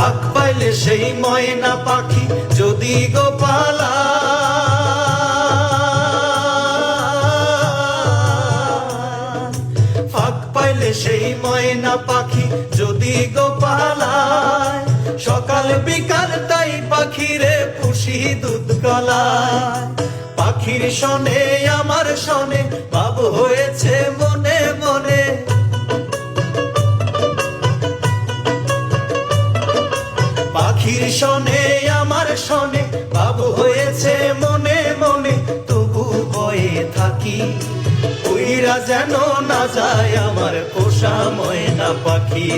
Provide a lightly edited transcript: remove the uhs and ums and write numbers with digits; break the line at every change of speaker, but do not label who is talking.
ফাঁক পাইলে সেই ময়না পাখি যদি গো পালায়, ফাঁক পাইলে সেই ময়না পাখি যদি গো পালায়, সকাল বিকাল তাই পাখিরে পুষি দুধ গলায়। পাখির শনে আমার শনে ভাব হয়েছে মনে মনে, পাখির শনে আমার শনে ভাব হয়েছে মনে মনে। তবু ভয়ে থাকি উইরা যেন না যায় আমার পোষা ময়না পাখি।